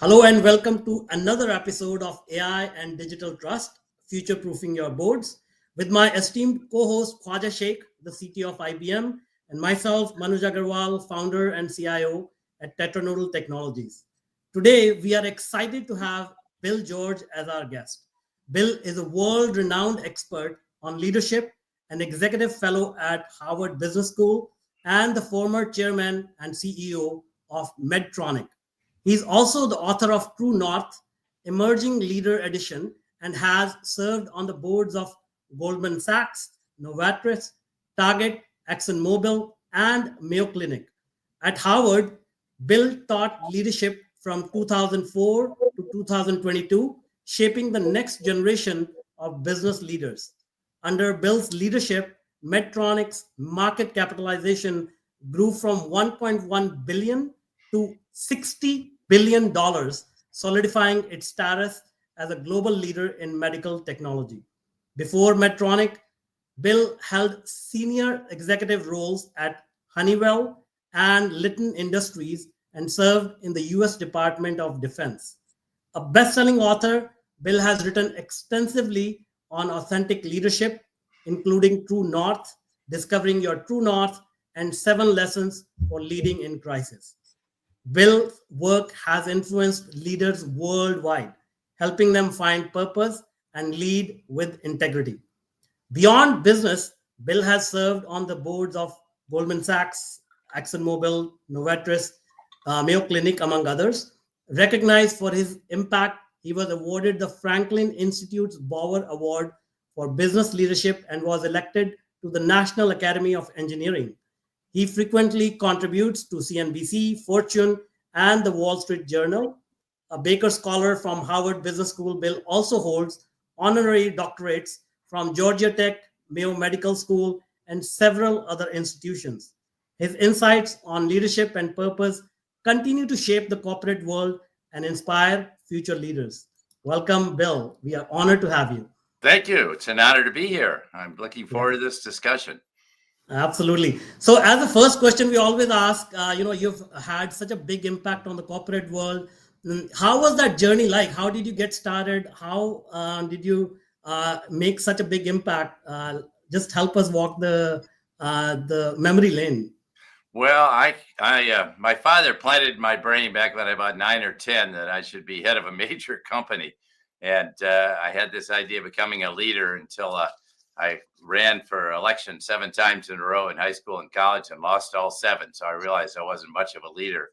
Hello and welcome to another episode of AI and Digital Trust, future-proofing your boards, with my esteemed co-host Khwaja Sheikh, the CTO of IBM, and myself, Manoj Agarwal, founder and CIO at Tetranodal Technologies. Today, we are excited to have Bill George as our guest. Bill is a world-renowned expert on leadership and executive fellow at Harvard Business School and the former chairman and CEO of Medtronic. He's also the author of True North, Emerging Leader Edition, and has served on the boards of Goldman Sachs, Novartis, Target, ExxonMobil, and Mayo Clinic. At Harvard, Bill taught leadership from 2004 to 2022, shaping the next generation of business leaders. Under Bill's leadership, Medtronic's market capitalization grew from 1.1 billion to $60 billion, solidifying its status as a global leader in medical technology. Before Medtronic, Bill held senior executive roles at Honeywell and Litton Industries and served in the US Department of Defense. A best selling author, Bill has written extensively on authentic leadership, including True North, Discovering Your True North, and 7 Lessons for Leading in Crisis. Bill's work has influenced leaders worldwide, helping them find purpose and lead with integrity. Beyond business, Bill has served on the boards of Goldman Sachs, ExxonMobil, Novartis, Mayo Clinic, among others. Recognized for his impact, he was awarded the Franklin Institute's Bauer Award for Business Leadership and was elected to the National Academy of Engineering. He frequently contributes to CNBC, Fortune, and the Wall Street Journal. A Baker Scholar from Harvard Business School, Bill also holds honorary doctorates from Georgia Tech, Mayo Medical School, and several other institutions. His insights on leadership and purpose continue to shape the corporate world and inspire future leaders. Welcome, Bill. We are honored to have you. Thank you. It's an honor to be here. I'm looking forward to this discussion. Absolutely. So, as the first question we always ask, you've had such a big impact on the corporate world. How was that journey like? How did you get started? How did you make such a big impact? Just help us walk the memory lane. Well, my father planted in my brain back when I was about 9 or 10 that I should be head of a major company, and I had this idea of becoming a leader until I ran for election 7 times in a row in high school and college and lost all 7. So I realized I wasn't much of a leader.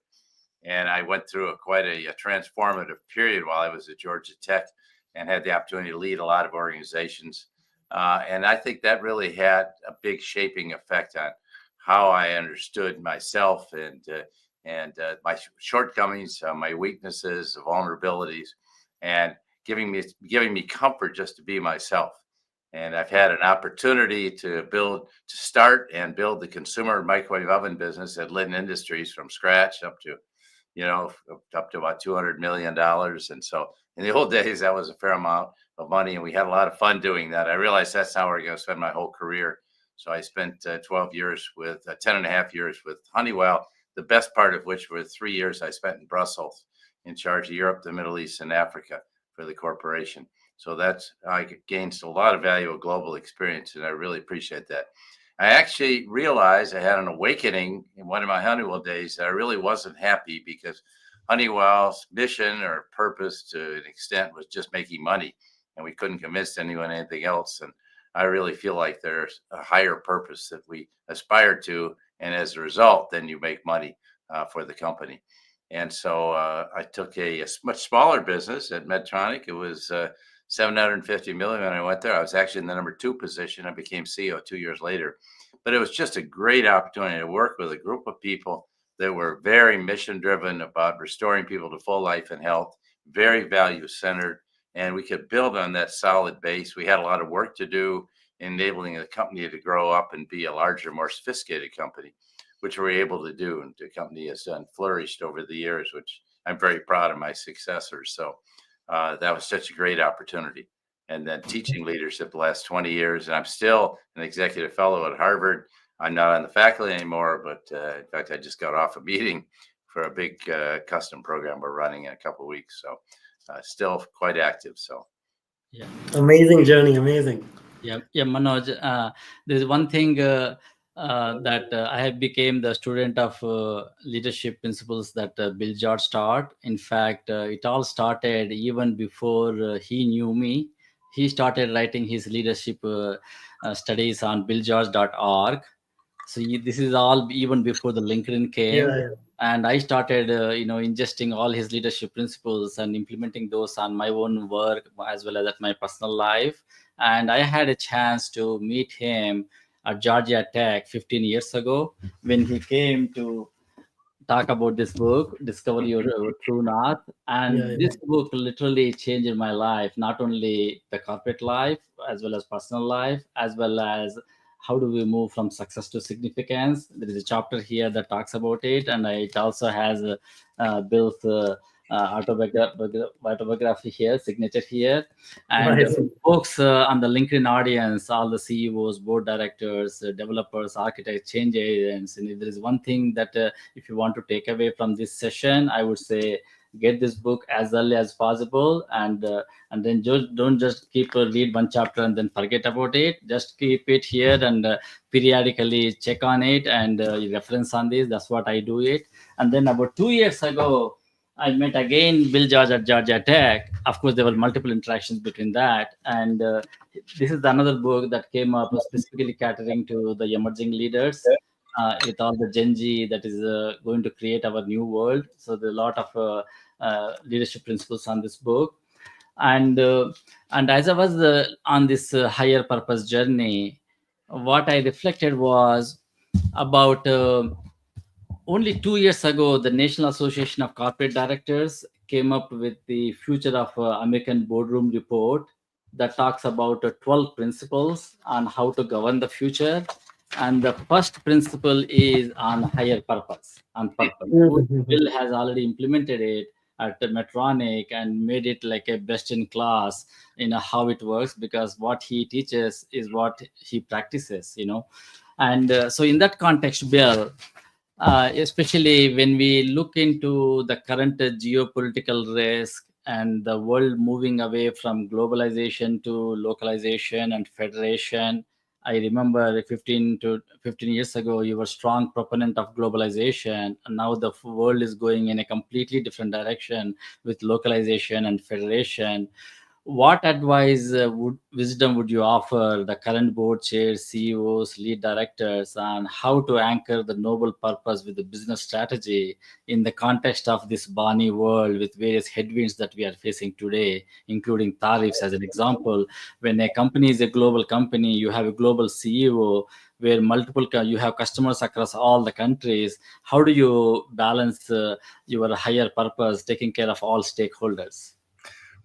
And I went through quite a transformative period while I was at Georgia Tech and had the opportunity to lead a lot of organizations. And I think that really had a big shaping effect on how I understood myself and my shortcomings, my weaknesses, vulnerabilities, and giving me comfort just to be myself. And I've had an opportunity to start and build the consumer microwave oven business at Litton Industries from scratch up to about $200 million. And so in the old days, that was a fair amount of money, and we had a lot of fun doing that. I realized that's how we're going to spend my whole career. So I spent 10 and a half years with Honeywell, the best part of which were 3 years I spent in Brussels in charge of Europe, the Middle East, and Africa for the corporation. So I gained a lot of valuable global experience, and I really appreciate that. I actually realized I had an awakening in one of my Honeywell days that I really wasn't happy because Honeywell's mission or purpose to an extent was just making money, and we couldn't convince anyone anything else. And I really feel like there's a higher purpose that we aspire to, and as a result, then you make money for the company. And so I took a much smaller business at Medtronic. It was $750 million when I went there. I was actually in the number 2 position. I became CEO 2 years later. But it was just a great opportunity to work with a group of people that were very mission driven about restoring people to full life and health, very value centered, and we could build on that solid base. We had a lot of work to do, enabling the company to grow up and be a larger, more sophisticated company, which we're able to do. And the company has flourished over the years, which I'm very proud of my successors. So that was such a great opportunity. And then teaching leadership the last 20 years. And I'm still an executive fellow at Harvard. I'm not on the faculty anymore, but in fact, I just got off a meeting for a big custom program we're running in a couple of weeks. So still quite active. So Yeah. Amazing journey, amazing. Yeah, Manoj. There's one thing that I have became the student of leadership principles that Bill George taught. In fact, it all started even before he knew me. He started writing his leadership studies on billgeorge.org. So this is all even before the LinkedIn Yeah, came, yeah. and I started, ingesting all his leadership principles and implementing those on my own work as well as at my personal life. And I had a chance to meet him at Georgia Tech 15 years ago when he came to talk about this book, Discover Your True North. Yeah, And yeah. this book literally changed my life, not only the corporate life, as well as personal life, as well as how do we move from success to significance. There is a chapter here that talks about it, and it also has Bill's autobiography here, signature here, and Right. folks on the LinkedIn audience, all the CEOs, board directors, developers, architects, change agents. And if there is one thing that if you want to take away from this session, I would say get this book as early as possible, and then just don't just keep read one chapter and then forget about it. Just keep it here and periodically check on it and reference on this. That's what I do it. And then about 2 years ago, I met again Bill George at Georgia Tech. Of course, there were multiple interactions between that. And this is another book that came up specifically catering to the emerging leaders with all the Gen Z that is going to create our new world. So there are a lot of leadership principles on this book. And as I was on this higher purpose journey, what I reflected was about only 2 years ago, the National Association of Corporate Directors came up with the Future of American Boardroom report that talks about 12 principles on how to govern the future. And the first principle is on higher purpose, on purpose. Mhm. Bill has already implemented it at Medtronic and made it like a best in class, how it works, because what he teaches is what he practices, And so in that context, Bill, especially when we look into the current geopolitical risk and the world moving away from globalization to localization and federation. I remember 15 years ago, you were a strong proponent of globalization, and now the world is going in a completely different direction with localization and federation. What advice wisdom would you offer the current board chairs, CEOs, lead directors on how to anchor the noble purpose with the business strategy in the context of this Barney world with various headwinds that we are facing today, including tariffs as an example? When a company is a global company, you have a global CEO where you have customers across all the countries. How do you balance your higher purpose, taking care of all stakeholders?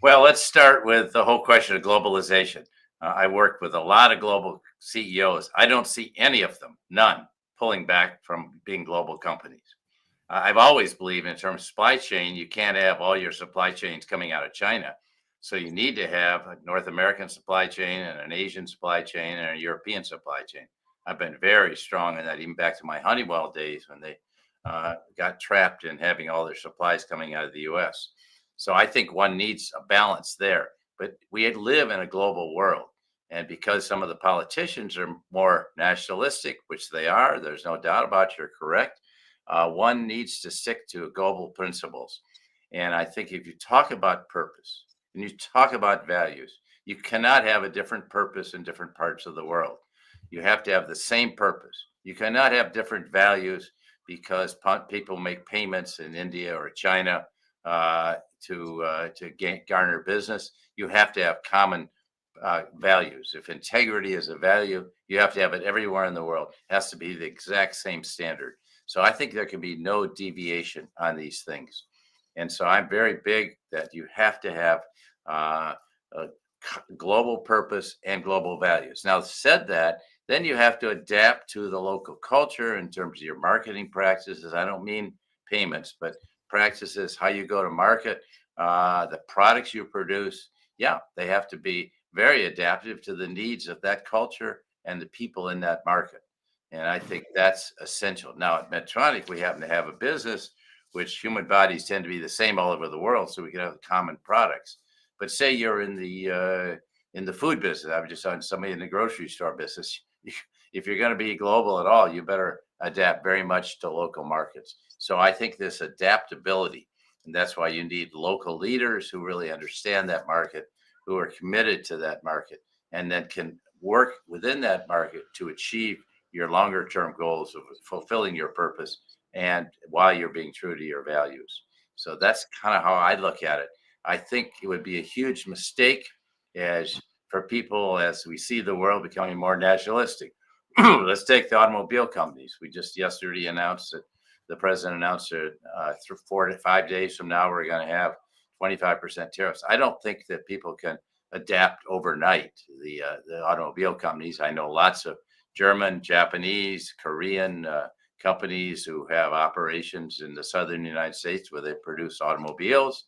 Well, let's start with the whole question of globalization. I work with a lot of global CEOs. I don't see any of them, none, pulling back from being global companies. I've always believed in terms of supply chain, you can't have all your supply chains coming out of China. So you need to have a North American supply chain and an Asian supply chain and a European supply chain. I've been very strong in that, even back to my Honeywell days when they got trapped in having all their supplies coming out of the US. So I think one needs a balance there. But we live in a global world. And because some of the politicians are more nationalistic, which they are, there's no doubt about it, you're correct. One needs to stick to global principles. And I think if you talk about purpose and you talk about values, you cannot have a different purpose in different parts of the world. You have to have the same purpose. You cannot have different values because people make payments in India or China to garner business. You have to have common values. If integrity is a value, you have to have it everywhere in the world. It has to be the exact same standard. So I think there can be no deviation on these things. And so I'm very big that you have to have a global purpose and global values. Now, said that, then you have to adapt to the local culture in terms of your marketing practices. I don't mean payments, but practices, how you go to market, the products you produce. Yeah, they have to be very adaptive to the needs of that culture and the people in that market. And I think that's essential. Now at Medtronic, we happen to have a business which human bodies tend to be the same all over the world, so we can have common products. But say you're in the food business. I was just on somebody in the grocery store business. If you're going to be global at all, you better adapt very much to local markets. So I think this adaptability, and that's why you need local leaders who really understand that market, who are committed to that market, and then can work within that market to achieve your longer term goals of fulfilling your purpose and while you're being true to your values. So that's kind of how I look at it. I think it would be a huge mistake as for people as we see the world becoming more nationalistic. Let's take the automobile companies. We just yesterday announced that the president announced that 4 to 5 days from now, we're going to have 25% tariffs. I don't think that people can adapt overnight. The automobile companies, I know lots of German, Japanese, Korean companies who have operations in the southern United States where they produce automobiles.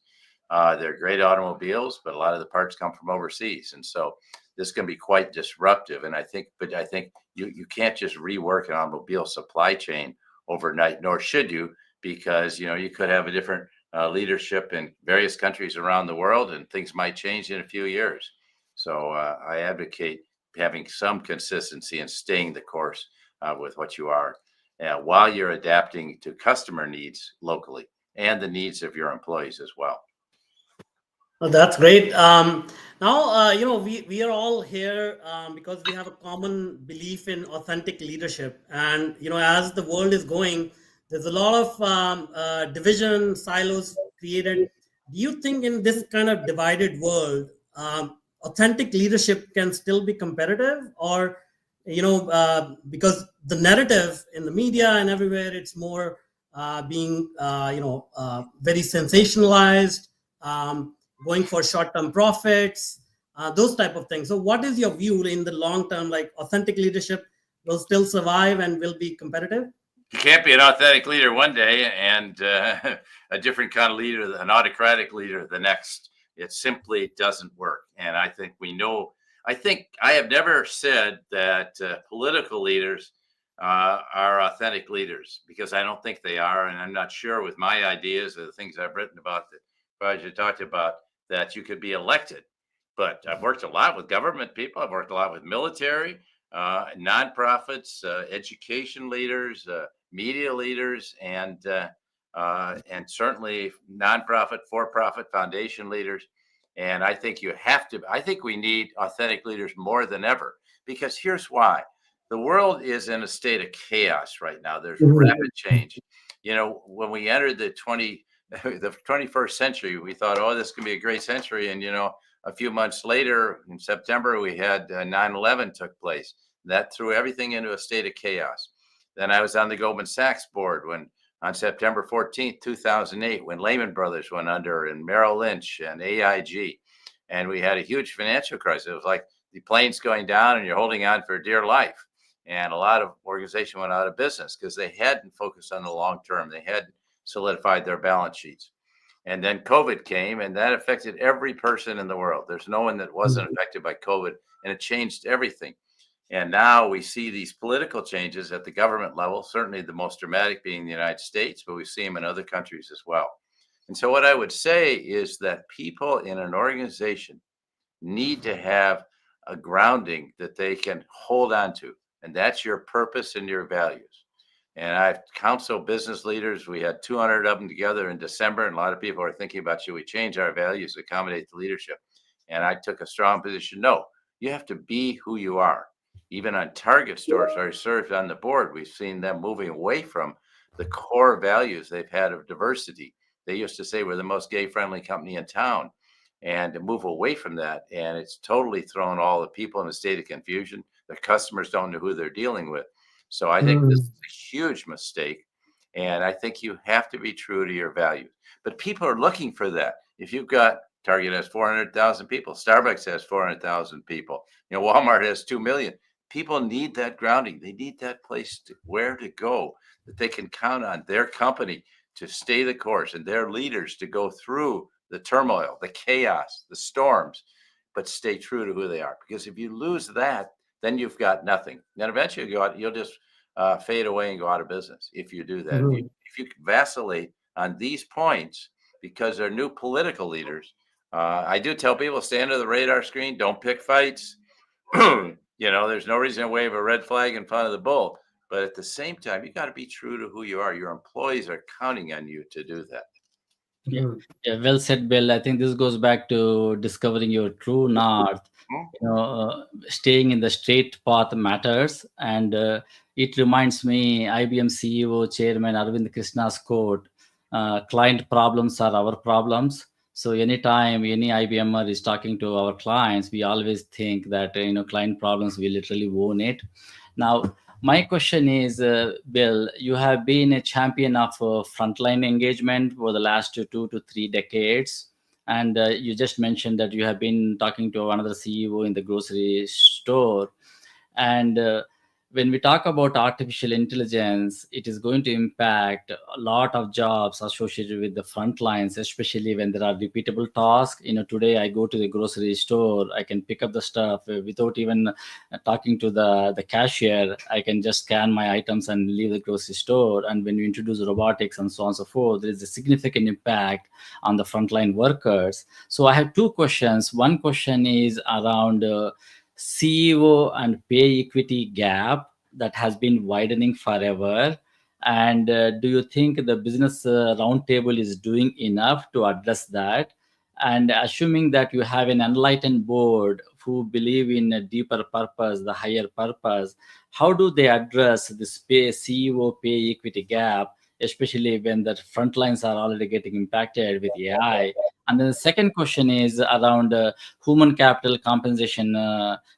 They're great automobiles, but a lot of the parts come from overseas. And so this can be quite disruptive. And I think you can't just rework an automobile supply chain overnight, nor should you, because, you could have a different leadership in various countries around the world and things might change in a few years. So I advocate having some consistency and staying the course with what you are while you're adapting to customer needs locally and the needs of your employees as well. Well, that's great. Now, we are all here because we have a common belief in authentic leadership. And, as the world is going, there's a lot of division, silos created. Do you think in this kind of divided world, authentic leadership can still be competitive? Or, because the narrative in the media and everywhere, it's more being, very sensationalized, going for short-term profits, those type of things. So what is your view in the long term, like authentic leadership will still survive and will be competitive? You can't be an authentic leader one day and a different kind of leader, an autocratic leader the next. It simply doesn't work. And I think I have never said that political leaders are authentic leaders, because I don't think they are. And I'm not sure with my ideas or the things I've written about that Roger talked about that you could be elected. But I've worked a lot with government people. I've worked a lot with military, nonprofits, education leaders, media leaders, and certainly nonprofit, for-profit foundation leaders. And I think I think we need authentic leaders more than ever, because here's why. The world is in a state of chaos right now. There's rapid change. When we entered the 21st century, we thought, oh, this can be a great century. And, a few months later, in September, we had 9/11 took place. That threw everything into a state of chaos. Then I was on the Goldman Sachs board on September 14th, 2008, when Lehman Brothers went under, and Merrill Lynch and AIG. And we had a huge financial crisis. It was like the plane's going down and you're holding on for dear life. And a lot of organizations went out of business because they hadn't focused on the long term. They hadn't solidified their balance sheets. And then COVID came, and that affected every person in the world. There's no one that wasn't affected by COVID, and it changed everything. And now we see these political changes at the government level, certainly the most dramatic being the United States, but we see them in other countries as well. And so what I would say is that people in an organization need to have a grounding that they can hold on to, and that's your purpose and your values. And I've counseled business leaders. We had 200 of them together in December, and a lot of people are thinking about, should we change our values to accommodate the leadership? And I took a strong position. No, you have to be who you are. Even on Target stores, I served on the board, we've seen them moving away from the core values they've had of diversity. They used to say we're the most gay-friendly company in town, and to move away from that. And it's totally thrown all the people in a state of confusion. Their customers don't know who they're dealing with. So I think this is a huge mistake. And I think you have to be true to your values. But people are looking for that. If you've got Target has 400,000 people, Starbucks has 400,000 people, Walmart has 2 million. People need that grounding. They need that place where to go, that they can count on their company to stay the course and their leaders to go through the turmoil, the chaos, the storms, but stay true to who they are. Because if you lose that, then you've got nothing. Then eventually you'll just fade away and go out of business if you do that. If you vacillate on these points because they're new political leaders. I do tell people, stay under the radar screen, don't pick fights. There's no reason to wave a red flag in front of the bull. But at the same time, you got to be true to who you are. Your employees are counting on you to do that. Yeah, Mm. yeah, well said, Bill. I think this goes back to discovering your true north. Hmm? Staying in the straight path matters, and it reminds me IBM CEO Chairman Arvind Krishna's quote: "Client problems are our problems." So anytime any IBMer is talking to our clients, we always think that client problems, we literally own it. Now, my question is, Bill, you have been a champion of frontline engagement for the last 2 to 3 decades. And you just mentioned that you have been talking to another CEO in the grocery store. And when we talk about artificial intelligence, it is going to impact a lot of jobs associated with the front lines, especially when there are repeatable tasks. Today I go to the grocery store, I can pick up the stuff without even talking to the cashier. I can just scan my items and leave the grocery store. And when you introduce robotics and so on and so forth, there is a significant impact on the frontline workers. So I have two questions. One question is around CEO and pay equity gap that has been widening forever. And do you think the business roundtable is doing enough to address that? And assuming that you have an enlightened board who believe in a deeper purpose, the higher purpose, how do they address this CEO pay equity gap, especially when the front lines are already getting impacted with AI? And then the second question is around human capital compensation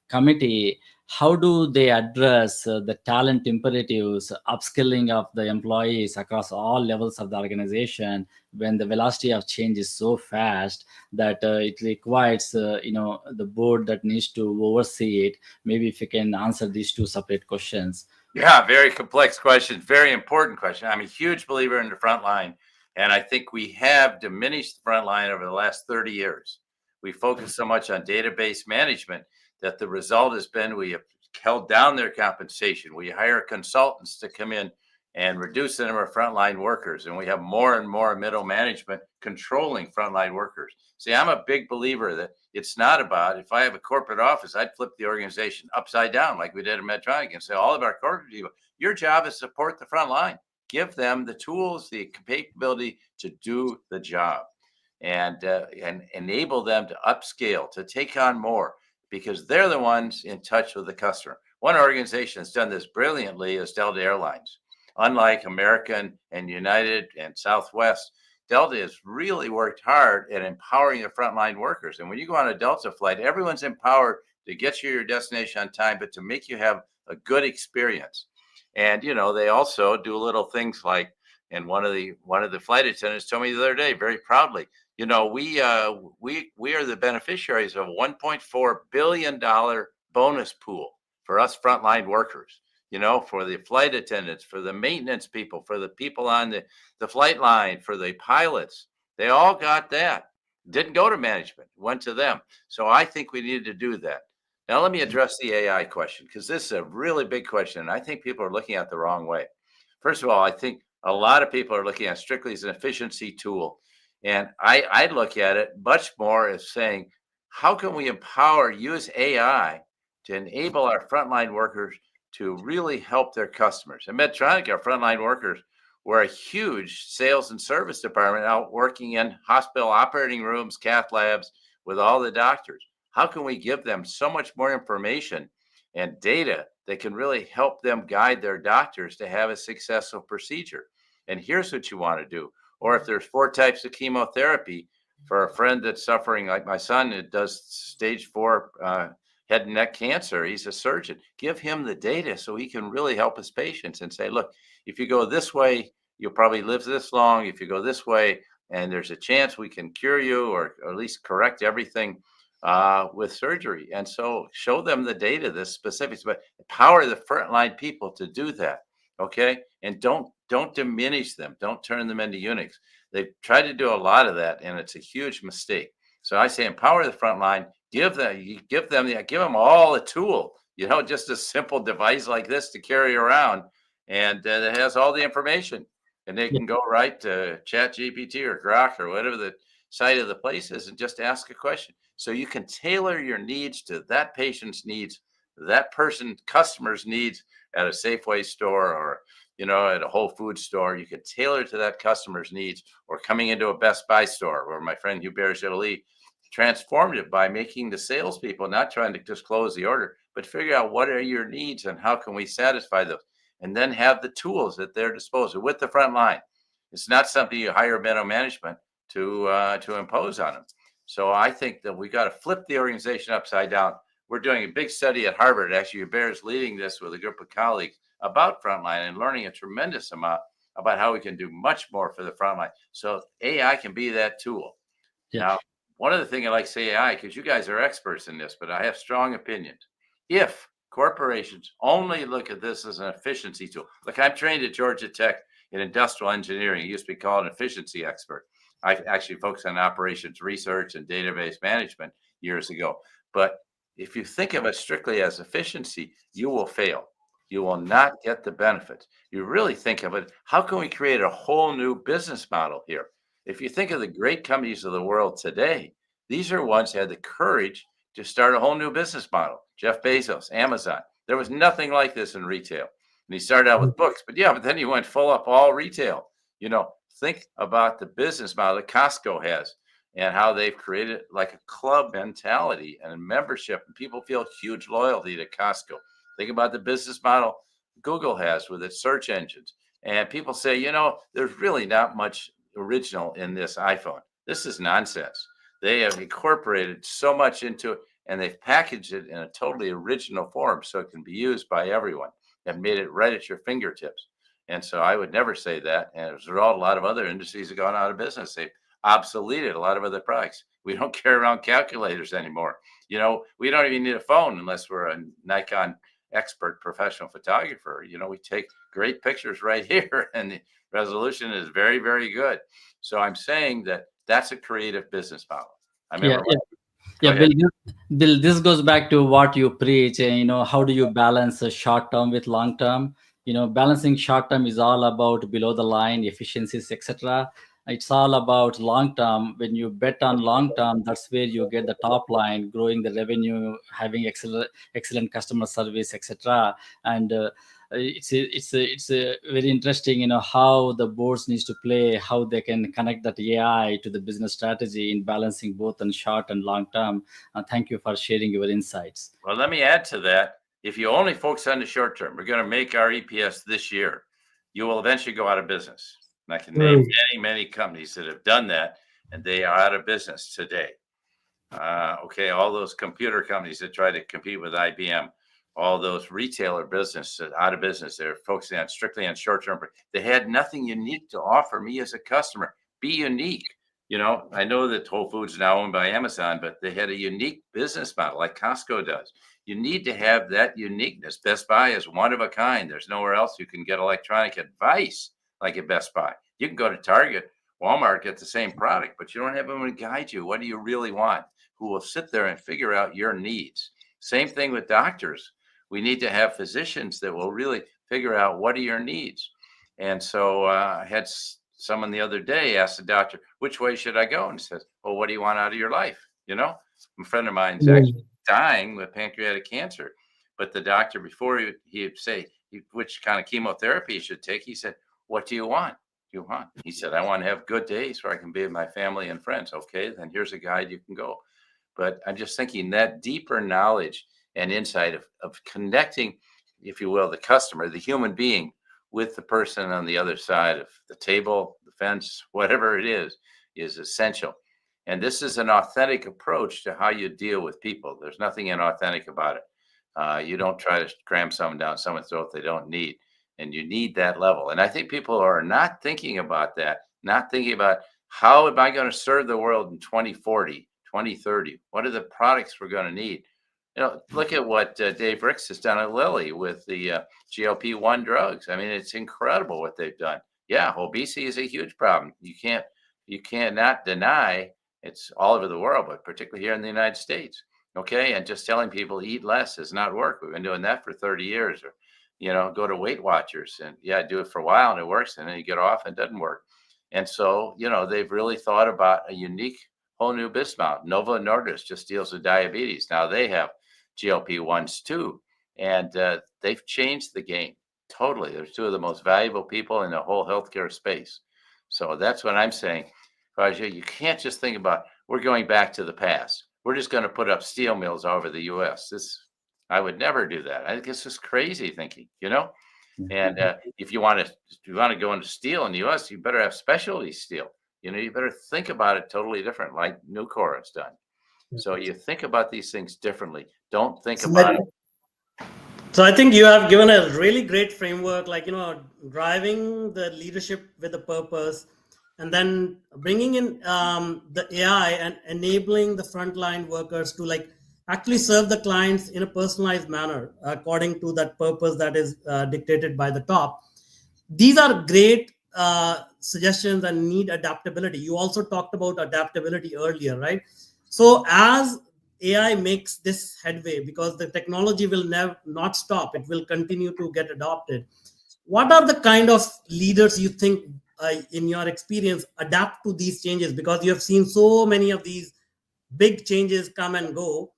committee. How do they address the talent imperatives, upskilling of the employees across all levels of the organization when the velocity of change is so fast that it requires the board that needs to oversee it? Maybe if you can answer these two separate questions. Yeah, very complex question, very important question. I'm a huge believer in the front line, and I think we have diminished the front line over the last 30 years. We focus so much on database management that the result has been we have held down their compensation. We hire consultants to come in and reduce the number of frontline workers, and we have more and more middle management controlling frontline workers. See, I'm a big believer that it's not about, if I have a corporate office, I'd flip the organization upside down like we did at Medtronic and say, all of our corporate people, your job is to support the front line. Give them the tools, the capability to do the job, and enable them to upscale, to take on more, because they're the ones in touch with the customer. One organization that's done this brilliantly is Delta Airlines. Unlike American and United and Southwest, Delta has really worked hard at empowering the frontline workers. And when you go on a Delta flight, everyone's empowered to get you to your destination on time, but to make you have a good experience. And they also do little things like, and one of the flight attendants told me the other day very proudly, we are the beneficiaries of a $1.4 billion bonus pool for us frontline workers. For the flight attendants, for the maintenance people, for the people on the flight line, for the pilots. They all got that. Didn't go to management, went to them. So I think we needed to do that. Now, let me address the AI question, because this is a really big question, and I think people are looking at it the wrong way. First of all, I think a lot of people are looking at it strictly as an efficiency tool. And I look at it much more as saying, how can we use AI to enable our frontline workers to really help their customers? And Medtronic, our frontline workers, were a huge sales and service department out working in hospital operating rooms, cath labs with all the doctors. How can we give them so much more information and data that can really help them guide their doctors to have a successful procedure? And here's what you want to do. Or if there's 4 types of chemotherapy for a friend that's suffering, like my son, that does stage 4 head and neck cancer, he's a surgeon. Give him the data so he can really help his patients and say, look, if you go this way, you'll probably live this long. If you go this way, and there's a chance we can cure you or at least correct everything with surgery. And so show them the data, the specifics, but empower the frontline people to do that. Okay. And don't diminish them. Don't turn them into eunuchs. They've tried to do a lot of that, and it's a huge mistake. So I say empower the front line. Give them all a tool. Just a simple device like this to carry around, and that has all the information. and they can go right to Chat GPT or Grok or whatever the site of the place is and just ask a question. So you can tailor your needs to that patient's needs, that person, customer's needs at a Safeway store or, at a Whole Foods store. You can tailor to that customer's needs, or coming into a Best Buy store where my friend Hubert Joly transformed it by making the salespeople not trying to just close the order, but figure out what are your needs and how can we satisfy those, and then have the tools at their disposal with the front line. It's not something you hire middle management to impose on them. So I think that we got to flip the organization upside down. We're doing a big study at Harvard. Actually, Hubert is leading this with a group of colleagues about frontline and learning a tremendous amount about how we can do much more for the frontline. So AI can be that tool. Yeah. Now, one of the things I like to say AI, because you guys are experts in this, but I have strong opinions. If corporations only look at this as an efficiency tool, like I'm trained at Georgia Tech in industrial engineering. It used to be called an efficiency expert. I actually focused on operations research and database management years ago. But if you think of it strictly as efficiency, you will fail. You will not get the benefits. You really think of it, how can we create a whole new business model here? If you think of the great companies of the world today, these are ones that had the courage to start a whole new business model. Jeff Bezos, Amazon. There was nothing like this in retail. And he started out with books, but then he went full up all retail. Think about the business model that Costco has and how they've created like a club mentality and a membership, and people feel huge loyalty to Costco. Think about the business model Google has with its search engines. And people say, there's really not much original in this iPhone. This is nonsense. They have incorporated so much into it, and they've packaged it in a totally original form so it can be used by everyone, and made it right at your fingertips. And so I would never say that. And as a result, a lot of other industries have gone out of business. They've obsoleted a lot of other products. We don't carry around calculators anymore. We don't even need a phone unless we're a Nikon expert professional photographer. We take great pictures right here, and the resolution is very, very good. So I'm saying that that's a creative business model. Bill, this goes back to what you preach. How do you balance short term with long term? Balancing short term is all about below the line efficiencies, etc. It's all about long term. When you bet on long term, that's where you get the top line, growing the revenue, having excellent customer service, etc. And it's very interesting, how the boards needs to play, how they can connect that AI to the business strategy in balancing both on short and long term. Thank you for sharing your insights. Well, let me add to that. If you only focus on the short term, we're going to make our EPS this year, you will eventually go out of business. And I can name many, many companies that have done that, and they are out of business today. All those computer companies that try to compete with IBM, all those retailer businesses out of business. They're focusing on strictly on short term. They had nothing unique to offer me as a customer. Be unique. I know that Whole Foods is now owned by Amazon, but they had a unique business model like Costco does. You need to have that uniqueness. Best Buy is one of a kind. There's nowhere else you can get electronic advice like at Best Buy. You can go to Target, Walmart, get the same product, but you don't have anyone to guide you. What do you really want? Who will sit there and figure out your needs? Same thing with doctors. We need to have physicians that will really figure out what are your needs. And so I had someone the other day ask the doctor, which way should I go? And he says, well, what do you want out of your life? A friend of mine's actually dying with pancreatic cancer. But the doctor, before he'd say which kind of chemotherapy he should take, he said, what do you want? He said, I want to have good days where I can be with my family and friends. Okay, then here's a guide you can go. But I'm just thinking that deeper knowledge and insight of connecting, if you will, the customer, the human being, with the person on the other side of the table, the fence, whatever it is essential. And this is an authentic approach to how you deal with people. There's nothing inauthentic about it. You don't try to cram someone down someone's throat they don't need. And you need that level. And I think people are not thinking about that, not thinking about how am I going to serve the world in 2040, 2030? What are the products we're going to need? Look at what Dave Ricks has done at Lilly with the GLP-1 drugs. I mean, it's incredible what they've done. Yeah, obesity is a huge problem. You cannot deny it's all over the world, but particularly here in the United States. Okay, and just telling people eat less does not work. We've been doing that for 30 years. Or go to Weight Watchers and do it for a while and it works, and then you get off and it doesn't work. And so, they've really thought about a unique whole new business model. Novo Nordisk just deals with diabetes. Now they have GLP-1s too, and they've changed the game totally. They're two of the most valuable people in the whole healthcare space. So that's what I'm saying, Rajay. You can't just think about we're going back to the past. We're just going to put up steel mills all over the U.S. I would never do that. I think it's just crazy thinking, And if you want to go into steel in the U.S., you better have specialty steel. You better think about it totally different, like Nucor has done. So you think about these things differently. Don't think about it. So I think you have given a really great framework, like, driving the leadership with a purpose, and then bringing in the AI and enabling the frontline workers to actually serve the clients in a personalized manner according to that purpose that is dictated by the top. These are great suggestions and need adaptability. You also talked about adaptability earlier, right? So as AI makes this headway, because the technology will not stop, it will continue to get adopted. What are the kind of leaders you think, in your experience, adapt to these changes? Because you have seen so many of these big changes come and go.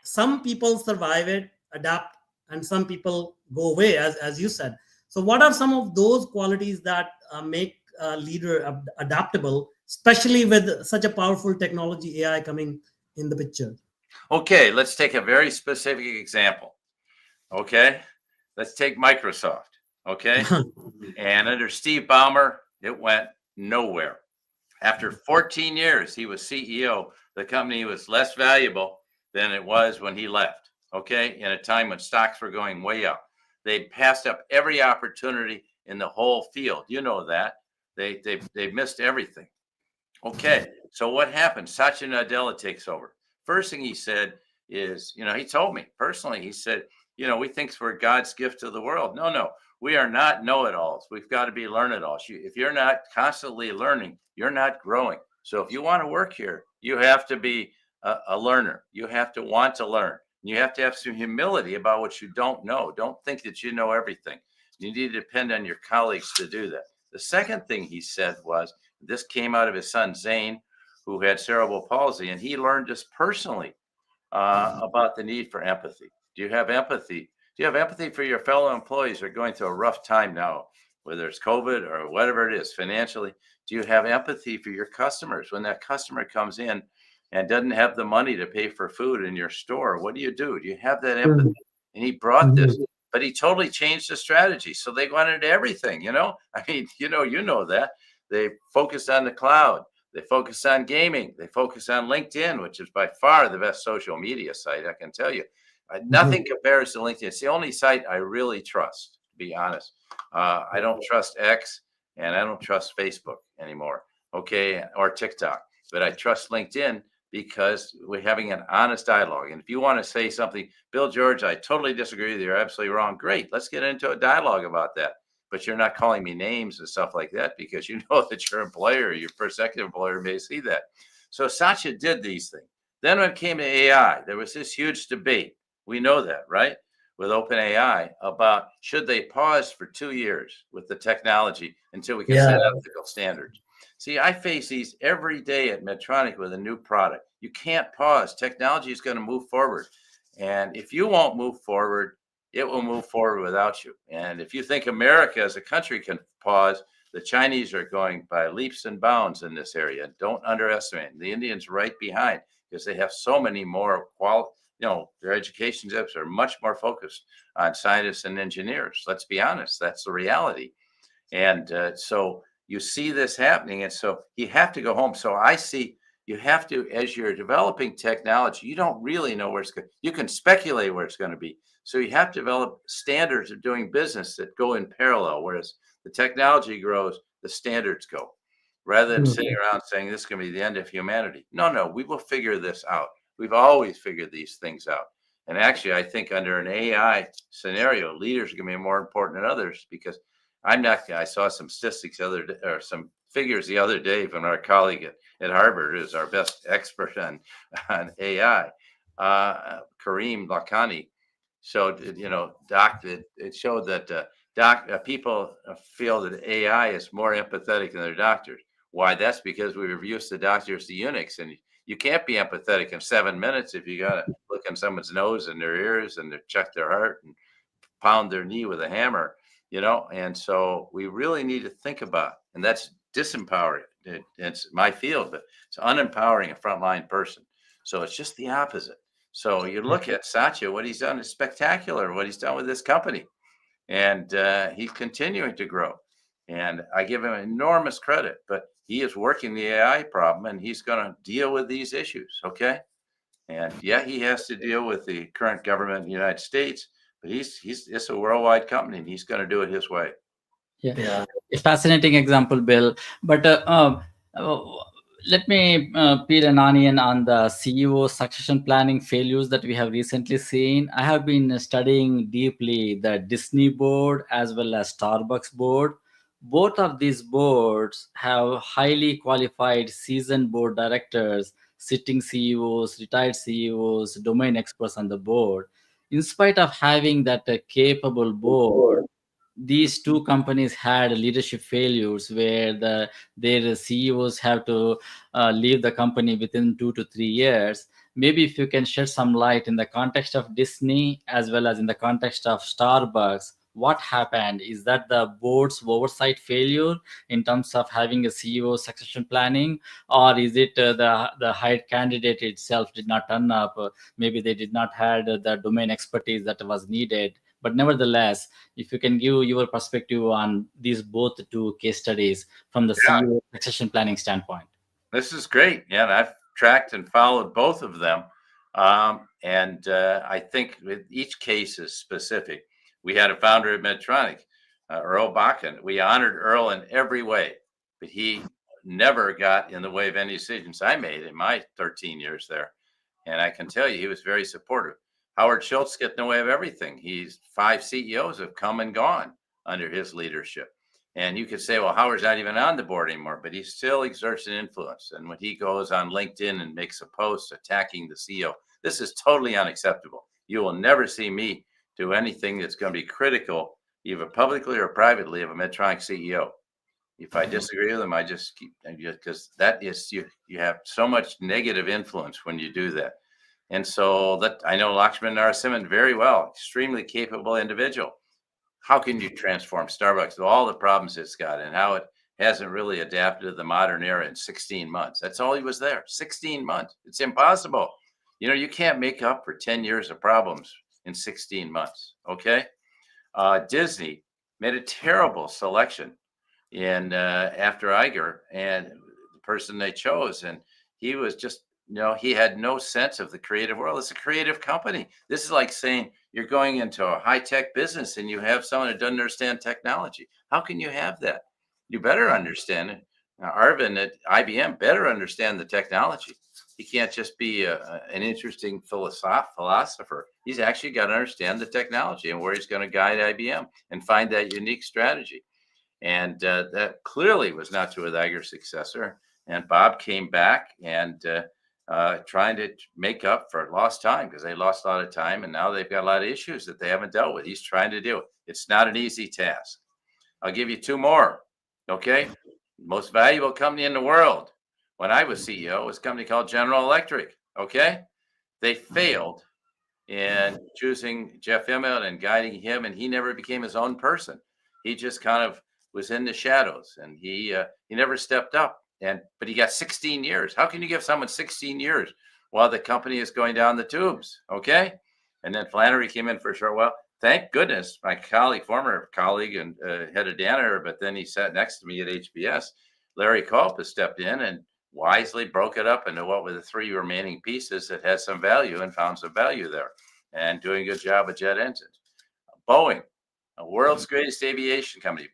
Some people survive it, adapt, and some people go away, as you said. So what are some of those qualities that make a leader adaptable, especially with such a powerful technology, AI, coming in the picture? Okay, let's take a very specific example. Okay, let's take Microsoft. Okay, and under Steve Ballmer, it went nowhere. After 14 years, he was CEO. The company was less valuable than it was when he left. Okay, in a time when stocks were going way up. They passed up every opportunity in the whole field. You know that. They missed everything. Okay, so what happened? Satya Nadella takes over. First thing he said is, he told me personally, he said, we think we're God's gift to the world. No, we are not know-it-alls. We've got to be learn-it-alls. If you're not constantly learning, you're not growing. So if you want to work here, you have to be a learner. You have to want to learn. You have to have some humility about what you don't know. Don't think that you know everything. You need to depend on your colleagues to do that. The second thing he said was, this came out of his son, Zane, who had cerebral palsy, and he learned this personally about the need for empathy. Do you have empathy? Do you have empathy for your fellow employees who are going through a rough time now, whether it's COVID or whatever it is financially? Do you have empathy for your customers? When that customer comes in and doesn't have the money to pay for food in your store, what do you do? Do you have that empathy? And he brought this, but he totally changed the strategy. So they went into everything, you know that. They focused on the cloud. They focus on gaming. They focus on LinkedIn, which is by far the best social media site, I can tell you. Nothing compares to LinkedIn. It's the only site I really trust, to be honest. I don't trust X, and I don't trust Facebook anymore, okay, or TikTok. But I trust LinkedIn because we're having an honest dialogue. And if you want to say something, Bill George, I totally disagree with you. You're absolutely wrong. Great. Let's get into a dialogue about that. But you're not calling me names and stuff like that because you know that your employer, your prospective employer may see that. So Satya did these things. Then when it came to AI, there was this huge debate. We know that, right? With OpenAI about should they pause for 2 years with the technology until we can set ethical standards. See, I face these every day at Medtronic with a new product. You can't pause. Technology is going to move forward. And if you won't move forward, it will move forward without you. And if you think America as a country can pause, the Chinese are going by leaps and bounds in this area. Don't underestimate the Indians right behind because they have so many more their education tips are much more focused on scientists and engineers. Let's be honest. That's the reality. And so you see this happening. And so you have to go home. So I see you have to, as you're developing technology, you don't really know where it's going. You can speculate where it's going to be. So you have to develop standards of doing business that go in parallel. Whereas the technology grows, the standards go. Rather than sitting around saying this is going to be the end of humanity. No, we will figure this out. We've always figured these things out. And actually, I think under an AI scenario, leaders are going to be more important than others because I saw some statistics some figures the other day from our colleague at Harvard, who's our best expert on AI, Kareem Lakhani. So, it showed that people feel that AI is more empathetic than their doctors. Why? That's because we reduced the doctors to eunuchs, and you can't be empathetic in 7 minutes if you got to look in someone's nose and their ears and check their heart and pound their knee with a hammer, And so we really need to think about, and that's disempowering. It's my field, but it's unempowering a frontline person. So it's just the opposite. So you look at Satya, what he's done is spectacular, what he's done with this company. And he's continuing to grow. And I give him enormous credit, but he is working the AI problem and he's going to deal with these issues. Okay. And yeah, he has to deal with the current government in the United States, but it's a worldwide company and he's going to do it his way. Yeah, a fascinating example, Bill. But uh, let me peel an onion on the CEO succession planning failures that we have recently seen. I have been studying deeply the Disney board as well as Starbucks board. Both of these boards have highly qualified seasoned board directors, sitting CEOs, retired CEOs, domain experts on the board. In spite of having that capable board, these two companies had leadership failures where their CEOs have to leave the company within 2 to 3 years. Maybe if you can shed some light in the context of Disney as well as in the context of Starbucks, what happened? Is that the board's oversight failure in terms of having a CEO succession planning, or is it the hired candidate itself did not turn up? Maybe they did not had the domain expertise that was needed. But nevertheless, if you can give your perspective on these both two case studies from the Yeah, CEO succession planning standpoint. this is great. Yeah, and I've tracked and followed both of them. And I think with each case is specific. We had a founder at Medtronic, Earl Bakken. We honored Earl in every way, but he never got in the way of any decisions I made in my 13 years there. And I can tell you, he was very supportive. Howard Schultz get in the way of everything. 5 CEOs have come and gone under his leadership. And you could say, well, Howard's not even on the board anymore, but he still exerts an influence. And when he goes on LinkedIn and makes a post attacking the CEO, this is totally unacceptable. You will never see me do anything that's going to be critical, either publicly or privately, of a Medtronic CEO. If I disagree with them, I just keep, because that is, you have so much negative influence when you do that. And so that I know Lakshman Narasimhan very well, extremely capable individual. How can you transform Starbucks with all the problems it's got and how it hasn't really adapted to the modern era in 16 months? That's all he was there, 16 months. It's impossible. You can't make up for 10 years of problems in 16 months. Okay. Disney made a terrible selection in after Iger and the person they chose. And he was just, he had no sense of the creative world. It's a creative company. This is like saying you're going into a high-tech business and you have someone who doesn't understand technology. How can you have that? You better understand it. Now, Arvind at IBM better understand the technology. He can't just be an interesting philosopher. He's actually got to understand the technology and where he's going to guide IBM and find that unique strategy. And that clearly was not true with Iger's successor. And Bob came back and trying to make up for lost time, because they lost a lot of time and now they've got a lot of issues that they haven't dealt with. He's trying to do it. It's not an easy task. I'll give you 2 more. Okay. Most valuable company in the world when I was CEO was a company called General Electric. Okay. They failed in choosing Jeff Immelt and guiding him, and he never became his own person. He just kind of was in the shadows, and he never stepped up. But he got 16 years. How can you give someone 16 years while the company is going down the tubes? Okay. And then Flannery came in for a short while. Thank goodness, my former colleague and head of Danaher, but then he sat next to me at HBS. Larry Culp has stepped in and wisely broke it up into what were the 3 remaining pieces that had some value and found some value there, and doing a good job with jet engines. Boeing, a world's greatest aviation company.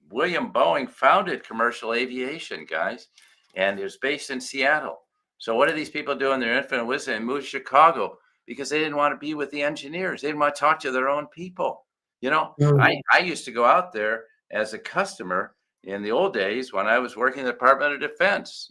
William Boeing founded commercial aviation, guys, and it was based in Seattle. So what do these people do in their infinite wisdom? They moved to Chicago because they didn't want to be with the engineers. They didn't want to talk to their own people. I used to go out there as a customer in the old days when I was working in the Department of Defense,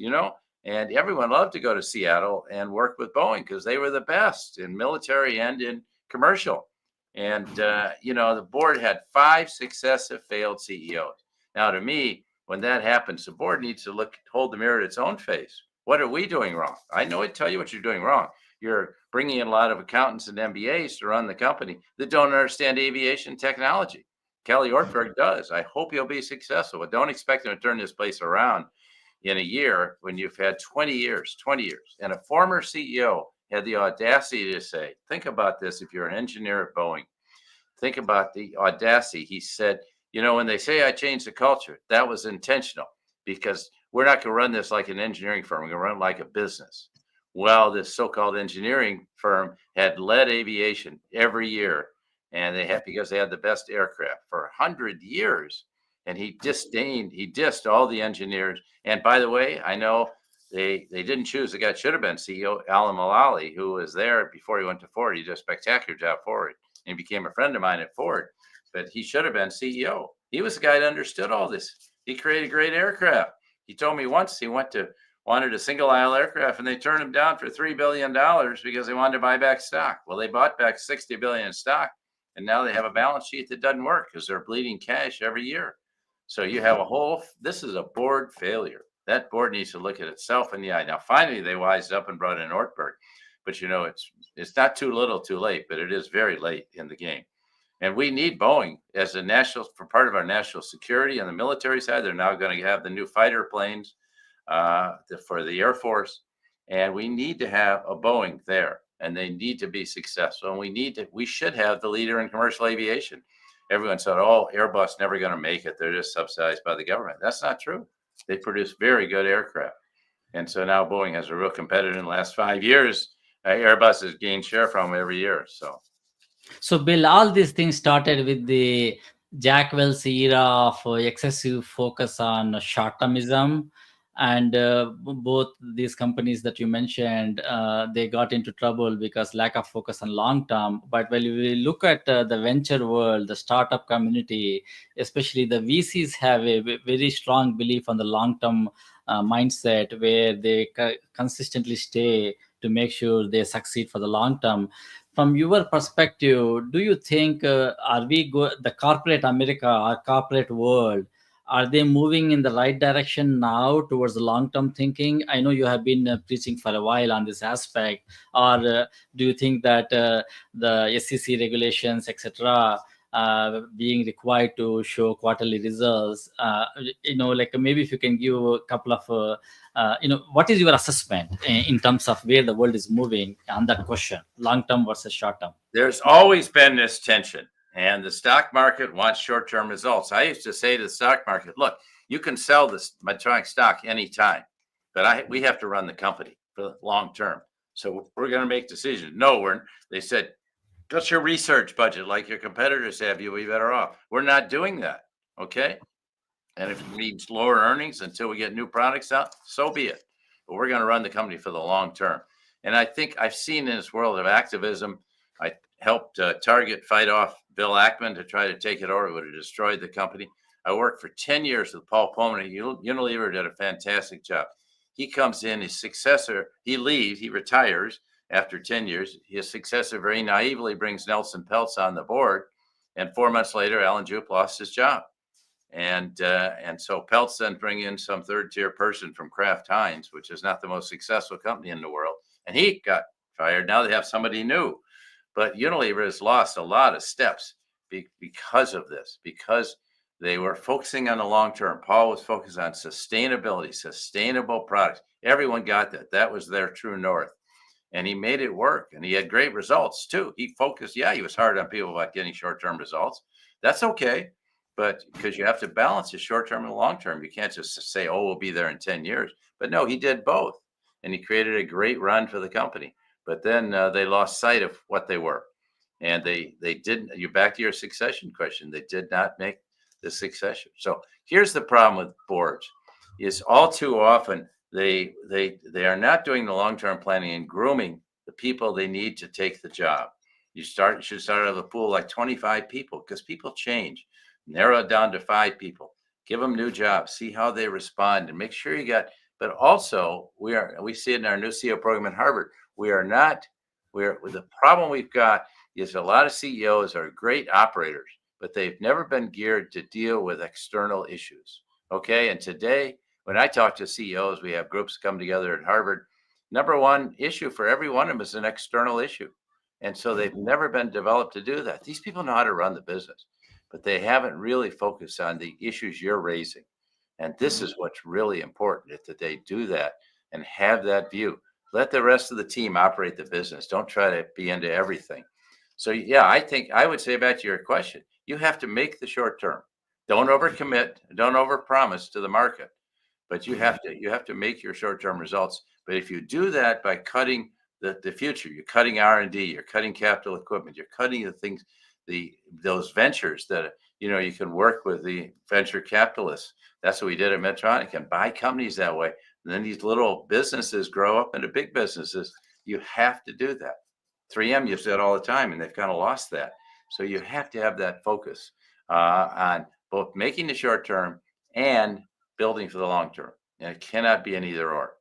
and everyone loved to go to Seattle and work with Boeing because they were the best in military and commercial. And, the board had 5 successive failed CEOs. Now, to me, when that happens, the board needs to hold the mirror at its own face. What are we doing wrong? I know I tell you what you're doing wrong. You're bringing in a lot of accountants and MBAs to run the company that don't understand aviation technology. Kelly Ortberg does. I hope he'll be successful, but don't expect him to turn this place around in a year when you've had 20 years. And a former CEO had the audacity to say, think about this. If you're an engineer at Boeing, think about the audacity. He said, when they say I changed the culture, that was intentional, because we're not going to run this like an engineering firm. We're going to run it like a business. Well, this so-called engineering firm had led aviation every year, and because they had the best aircraft for 100 years. And he dissed all the engineers. And by the way, I know they didn't choose the guy that should have been CEO, Alan Mulally, who was there before he went to Ford. He did a spectacular job for it, and he became a friend of mine at Ford. But he should have been CEO. He was the guy that understood all this. He created great aircraft. He told me once he wanted a single aisle aircraft, and they turned him down for $3 billion because they wanted to buy back stock. Well, they bought back $60 billion in stock, and now they have a balance sheet that doesn't work because they're bleeding cash every year. So you have this is a board failure. That board needs to look at itself in the eye. Now, finally, they wised up and brought in Ortberg. But, it's not too little too late, but it is very late in the game. And we need Boeing as for part of our national security on the military side. They're now going to have the new fighter planes for the Air Force. And we need to have a Boeing there, and they need to be successful. And we should have the leader in commercial aviation. Everyone said, Airbus never going to make it. They're just subsidized by the government. That's not true. They produce very good aircraft. And so now Boeing has a real competitor in the last 5 years. Airbus has gained share from them every year. So, Bill, all these things started with the Jack Welch era of excessive focus on short-termism. And both these companies that you mentioned, they got into trouble because lack of focus on long term. But when we look at the venture world, the startup community, especially the VCs, have a very strong belief on the long term mindset, where they consistently stay to make sure they succeed for the long term. From your perspective, do you think the corporate America or corporate world, are they moving in the right direction now towards the long-term thinking? I know you have been preaching for a while on this aspect. Or do you think that the SEC regulations, etc., being required to show quarterly results, maybe if you can give a couple of, what is your assessment in terms of where the world is moving on that question, long-term versus short-term? There's always been this tension. And the stock market wants short-term results. I used to say to the stock market, look, you can sell this Medtronic stock anytime, but we have to run the company for the long term. So we're going to make decisions. No, they said, what's your research budget? Like your competitors have, you'll be better off. We're not doing that. Okay. And if it means lower earnings until we get new products out, so be it. But we're going to run the company for the long term. And I think I've seen in this world of activism, I helped Target fight off Bill Ackman to try to take it over. It would have destroyed the company. I worked for 10 years with Paul Pullman. Unilever did a fantastic job. He comes in, his successor, he leaves, he retires after 10 years. His successor very naively brings Nelson Peltz on the board. And 4 months later, Alan Jupe lost his job. And so Peltz then bring in some third-tier person from Kraft Heinz, which is not the most successful company in the world. And he got fired. Now they have somebody new. But Unilever has lost a lot of steps because of this, because they were focusing on the long term. Paul was focused on sustainability, sustainable products. Everyone got that. That was their true north. And he made it work. And he had great results, too. He focused. He was hard on people about getting short-term results. That's okay. But because you have to balance the short-term and the long-term. You can't just say, we'll be there in 10 years. But no, he did both. And he created a great run for the company. But then they lost sight of what they were. And they didn't. You're back to your succession question. They did not make the succession. So here's the problem with boards is all too often they are not doing the long-term planning and grooming the people they need to take the job. You should start out of a pool like 25 people because people change. Narrow it down to 5 people. Give them new jobs. See how they respond and make sure you got. But also we see it in our new CEO program at Harvard. The problem we've got is a lot of CEOs are great operators, but they've never been geared to deal with external issues. Okay. And today, when I talk to CEOs, we have groups come together at Harvard. Number one issue for every one of them is an external issue. And so they've never been developed to do that. These people know how to run the business, but they haven't really focused on the issues you're raising. And this is what's really important, that they do that and have that view. Let the rest of the team operate the business. Don't try to be into everything. So yeah, I think I would say back to your question, you have to make the short term. Don't overcommit, don't overpromise to the market, but you have to make your short term results. But if you do that by cutting the future, you're cutting R&D, you're cutting capital equipment, you're cutting the things, those ventures that you can work with the venture capitalists. That's what we did at Medtronic, and buy companies that way. And then these little businesses grow up into big businesses. You have to do that. 3M used that all the time, and they've kind of lost that. So you have to have that focus on both making the short term and building for the long term. And it cannot be an either or.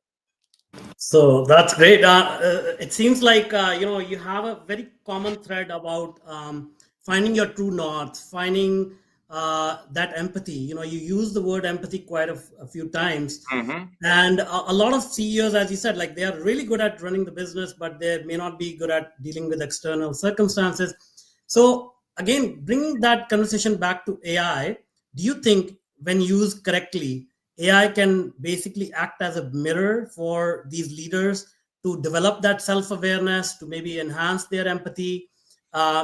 So that's great. It seems like you have a very common thread about finding your true north, finding that empathy. You use the word empathy quite a few times, and a lot of CEOs, as you said, like they are really good at running the business, but they may not be good at dealing with external circumstances. So again, bringing that conversation back to AI, do you think when used correctly, AI can basically act as a mirror for these leaders to develop that self-awareness, to maybe enhance their empathy,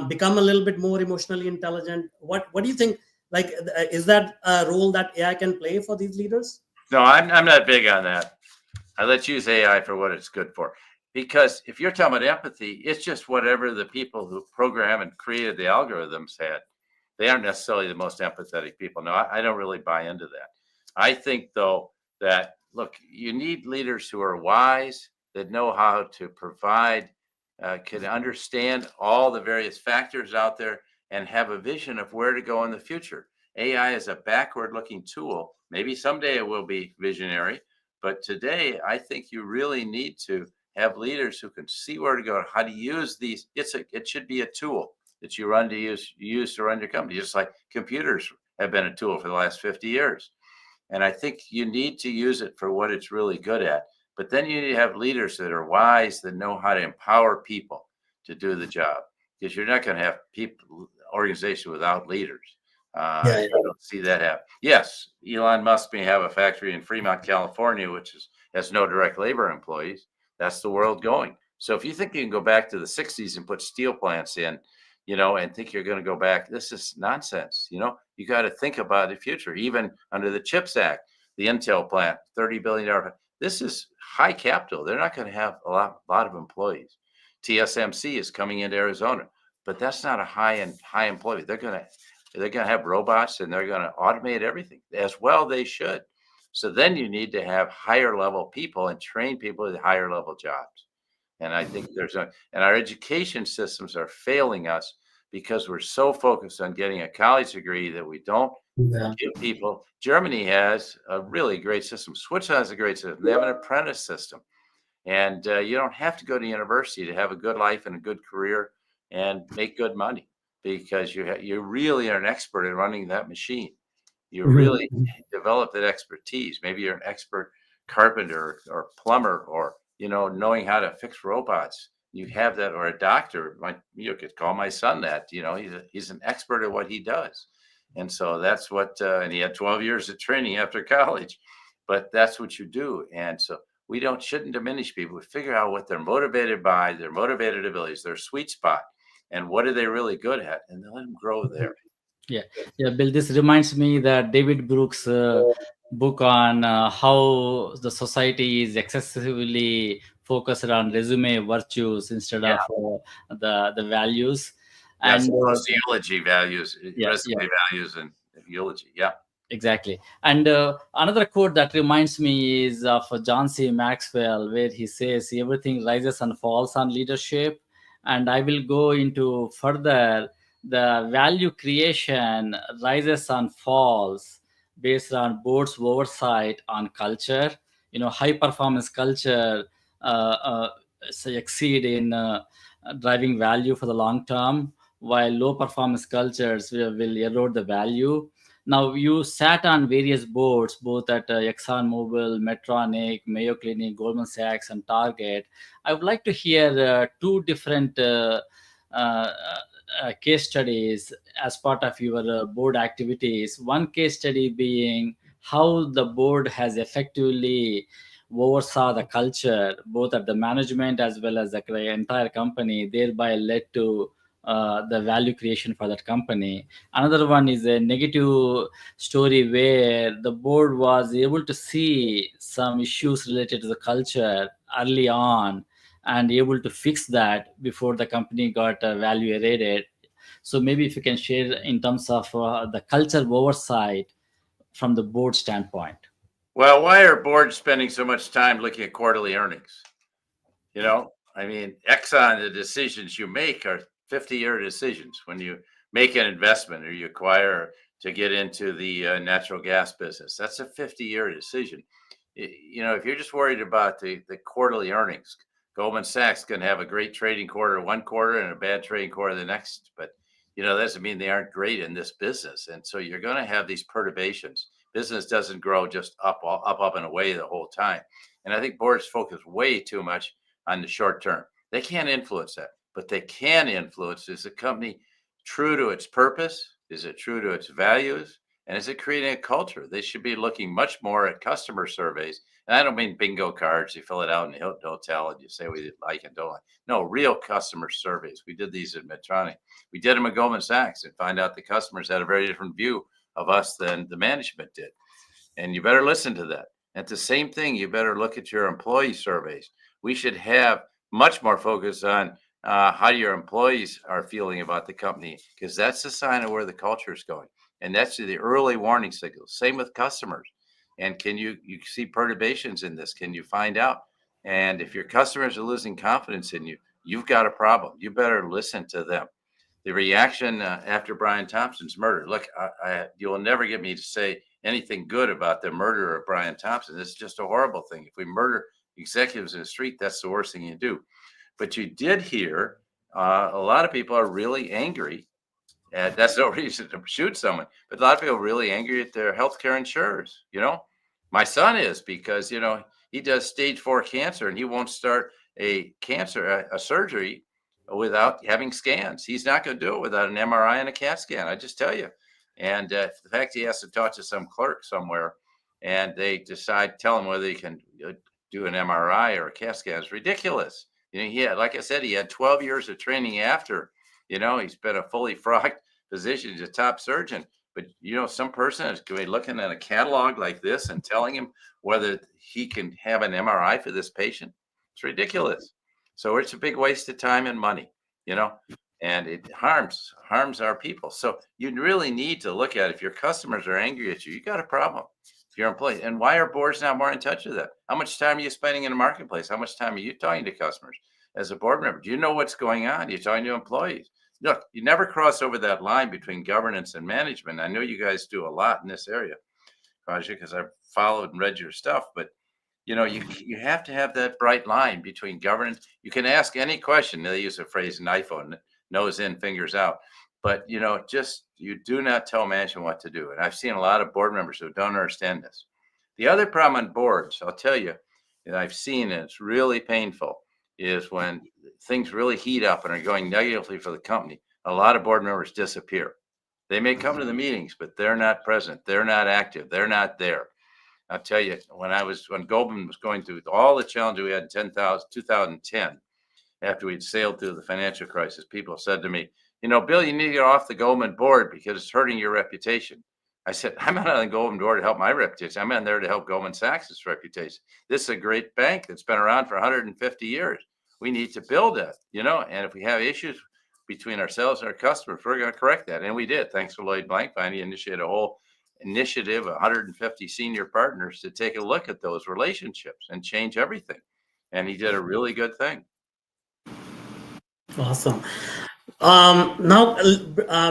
become a little bit more emotionally intelligent? What do you think? Like, is that a role that AI can play for these leaders? No, I'm not big on that. Let's use AI for what it's good for. Because if you're talking about empathy, it's just whatever the people who program and created the algorithms had. They aren't necessarily the most empathetic people. No, I don't really buy into that. I think, though, that, look, you need leaders who are wise, that know how to provide, can understand all the various factors out there and have a vision of where to go in the future. AI is a backward-looking tool. Maybe someday it will be visionary, but today I think you really need to have leaders who can see where to go, how to use these. It should be a tool that you use to run your company, just like computers have been a tool for the last 50 years. And I think you need to use it for what it's really good at. But then you need to have leaders that are wise, that know how to empower people to do the job, because you're not going to have organization without leaders. I don't see that happen. Yes, Elon Musk may have a factory in Fremont, California, which has no direct labor employees. That's the world going. So if you think you can go back to the 60s and put steel plants in, and think you're going to go back, this is nonsense. You got to think about the future. Even under the CHIPS Act, the Intel plant, $30 billion. This is high capital. They're not going to have a lot of employees. TSMC is coming into Arizona, but that's not a high employee. They're going to have robots, and they're going to automate everything as well. They should. So then you need to have higher level people and train people at higher level jobs. And I think and our education systems are failing us because we're so focused on getting a college degree that we don't give people. Germany has a really great system. Switzerland has a great system. They have an apprentice system. And you don't have to go to university to have a good life and a good career and make good money, because you really are an expert in running that machine. You really develop that expertise. Maybe you're an expert carpenter or plumber, or knowing how to fix robots. You have that, or a doctor. You could call my son that. He's an expert at what he does, and so that's what. And he had 12 years of training after college, but that's what you do. And so we shouldn't diminish people. We figure out what they're motivated by, their motivated abilities, their sweet spot, and what are they really good at, and then let them grow there. Yeah, Bill. This reminds me that David Brooks' book on how the society is excessively focused on resume virtues instead of the values. And eulogy values, resume values, and eulogy. Yeah, exactly. And another quote that reminds me is of John C. Maxwell, where he says, "Everything rises and falls on leadership." And I will go into further. The value creation rises and falls based on board's oversight on culture. High performance culture succeed in driving value for the long term, while low performance cultures will erode the value. Now, you sat on various boards, both at ExxonMobil, Medtronic, Mayo Clinic, Goldman Sachs, and Target. I would like to hear two different uh, case studies as part of your board activities. One case study being how the board has effectively oversaw the culture, both at the management as well as the entire company, thereby led to the value creation for that company. Another one is a negative story where the board was able to see some issues related to the culture early on and able to fix that before the company got value added. So maybe if you can share in terms of the culture oversight from the board standpoint. Well, why are boards spending so much time looking at quarterly earnings? I mean, Exxon, the decisions you make are 50-year decisions when you make an investment or you acquire to get into the natural gas business. That's a 50-year decision. If you're just worried about the quarterly earnings, Goldman Sachs can have a great trading quarter one quarter and a bad trading quarter the next. But, that doesn't mean they aren't great in this business. And so you're going to have these perturbations. Business doesn't grow just up, and away the whole time. And I think boards focus way too much on the short term. They can't influence that, but they can influence, is the company true to its purpose? Is it true to its values? And is it creating a culture? They should be looking much more at customer surveys. And I don't mean bingo cards. You fill it out in the hotel and you say what you like and don't like. No, real customer surveys. We did these at Medtronic. We did them at Goldman Sachs and find out the customers had a very different view of us than the management did. And you better listen to that. At the same thing, you better look at your employee surveys. We should have much more focus on how your employees are feeling about the company, because that's a sign of where the culture is going. And that's the early warning signals. Same with customers. And can you see perturbations in this? Can you find out? And if your customers are losing confidence in you, you've got a problem. You better listen to them. The reaction after Brian Thompson's murder. Look, you will never get me to say anything good about the murder of Brian Thompson. This is just a horrible thing. If we murder executives in the street, that's the worst thing you do. But you did hear a lot of people are really angry. And that's no reason to shoot someone, but a lot of people are really angry at their healthcare insurers. My son is, because he does stage 4 cancer and he won't start a surgery without having scans. He's not going to do it without an MRI and a CAT scan. I just tell you. And the fact he has to talk to some clerk somewhere and they tell him whether he can do an MRI or a CAT scan is ridiculous. Like I said, he had 12 years of training after. He's been a fully frogged physician. He's a top surgeon. But, some person is going to be looking at a catalog like this and telling him whether he can have an MRI for this patient. It's ridiculous. So it's a big waste of time and money, and it harms our people. So you really need to look at, if your customers are angry at you, you got a problem. If your employees, and why are boards not more in touch with that? How much time are you spending in the marketplace? How much time are you talking to customers as a board member? Do you know what's going on? You're talking to employees. Look, you never cross over that line between governance and management. I know you guys do a lot in this area, Raja, because I've followed and read your stuff. But you have to have that bright line between governance. You can ask any question. They use a phrase, an iPhone, nose in, fingers out. But you do not tell management what to do. And I've seen a lot of board members who don't understand this. The other problem on boards, I'll tell you, that I've seen, and it's really painful, is when things really heat up and are going negatively for the company, a lot of board members disappear. They may come to the meetings, but they're not present. They're not active. They're not there. I'll tell you, when Goldman was going through all the challenges we had in 2010, after we'd sailed through the financial crisis, people said to me, Bill, you need to get off the Goldman board because it's hurting your reputation. I said, I'm not on the Goldman board to help my reputation. I'm on there to help Goldman Sachs' reputation. This is a great bank that's been around for 150 years. We need to build it, and if we have issues between ourselves and our customers, we're going to correct that. And we did. Thanks to Lloyd Blankfein, he initiated a whole initiative, 150 senior partners, to take a look at those relationships and change everything. And he did a really good thing. Awesome. Now,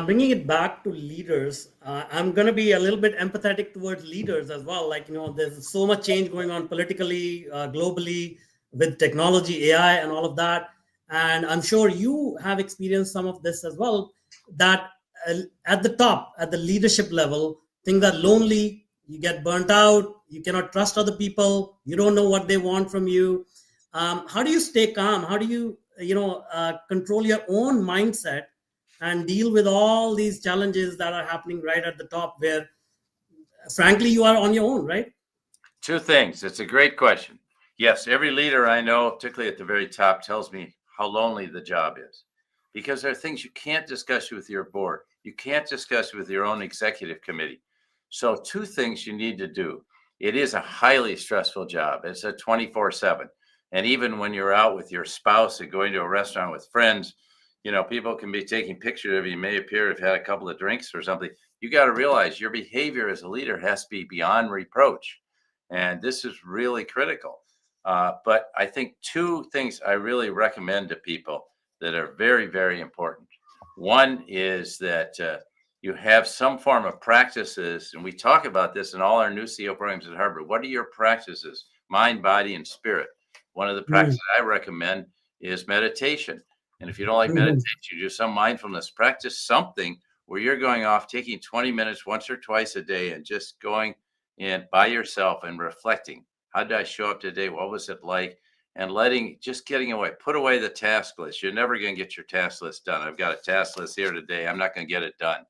bringing it back to leaders, I'm going to be a little bit empathetic towards leaders as well. There's so much change going on politically, globally, with technology, AI, and all of that. and I'm sure you have experienced some of this as well, that at the top, at the leadership level, things are lonely, you get burnt out, you cannot trust other people, you don't know what they want from you. How do you stay calm? How do you control your own mindset and deal with all these challenges that are happening right at the top, where frankly you are on your own, right? Two things. It's a great question. Yes, every leader I know, particularly at the very top, tells me how lonely the job is, because there are things you can't discuss with your board. You can't discuss with your own executive committee. So two things you need to do. It is a highly stressful job. It's a 24/7. And even when you're out with your spouse and going to a restaurant with friends, people can be taking pictures of you. You may appear to have had a couple of drinks or something. You got to realize your behavior as a leader has to be beyond reproach. And this is really critical. But I think two things I really recommend to people that are very, very important. One is that you have some form of practices, and we talk about this in all our new CEO programs at Harvard. What are your practices? Mind, body, and spirit. One of the practices I recommend is meditation. And if you don't like meditation, do some mindfulness. Practice something where you're going off, taking 20 minutes once or twice a day and just going in by yourself and reflecting. How did I show up today? What was it like? And getting away, put away the task list. You're never going to get your task list done. I've got a task list here today. I'm not going to get it done,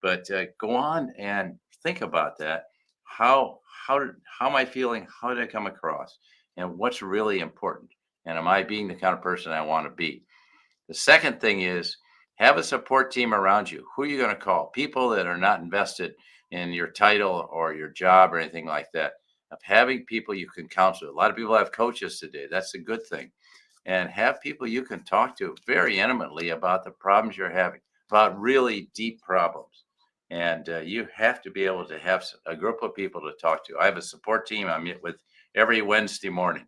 but go on and think about that. How am I feeling? How did I come across? And what's really important? And am I being the kind of person I want to be? The second thing is have a support team around you. Who are you going to call? People that are not invested in your title or your job or anything like that. Of having people you can counsel. A lot of people have coaches today. That's a good thing. And have people you can talk to very intimately about the problems you're having, about really deep problems. And you have to be able to have a group of people to talk to. I have a support team I meet with every Wednesday morning.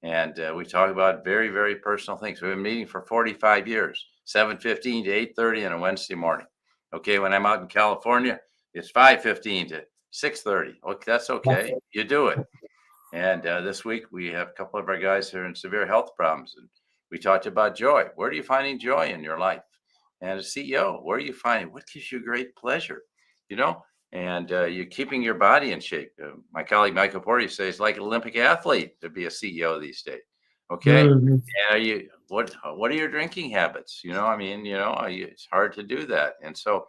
And we talk about very, very personal things. We've been meeting for 45 years, 7:15 to 8:30 on a Wednesday morning. Okay, when I'm out in California, it's 5:15 to 6:30. Okay, that's okay. You do it. And this week we have a couple of our guys who are in severe health problems, and we talked about joy. Where are you finding joy in your life? And as CEO, where are you finding what gives you great pleasure? And you're keeping your body in shape. My colleague Michael Porter says, like an Olympic athlete to be a CEO these days. Okay, and what are your drinking habits? It's hard to do that, and so.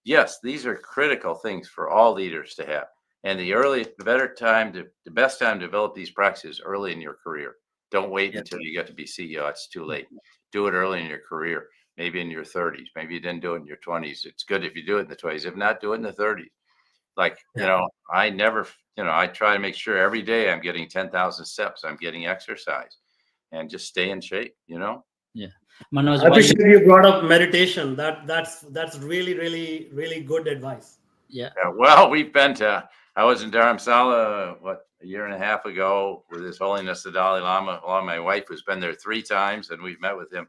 Yes, these are critical things for all leaders to have. And the best time to develop these practices early in your career. Don't wait until you get to be CEO. It's too late. Do it early in your career, maybe in your 30s. Maybe you didn't do it in your 20s. It's good if you do it in the 20s. If not, do it in the 30s. I try to make sure every day I'm getting 10,000 steps. I'm getting exercise and just stay in shape, Yeah. Manoj, I appreciate you brought up meditation. That's really, really, really good advice. Yeah. Well, I was in Dharamsala, a year and a half ago with His Holiness the Dalai Lama, along my wife, who's been there 3 times, and we've met with him,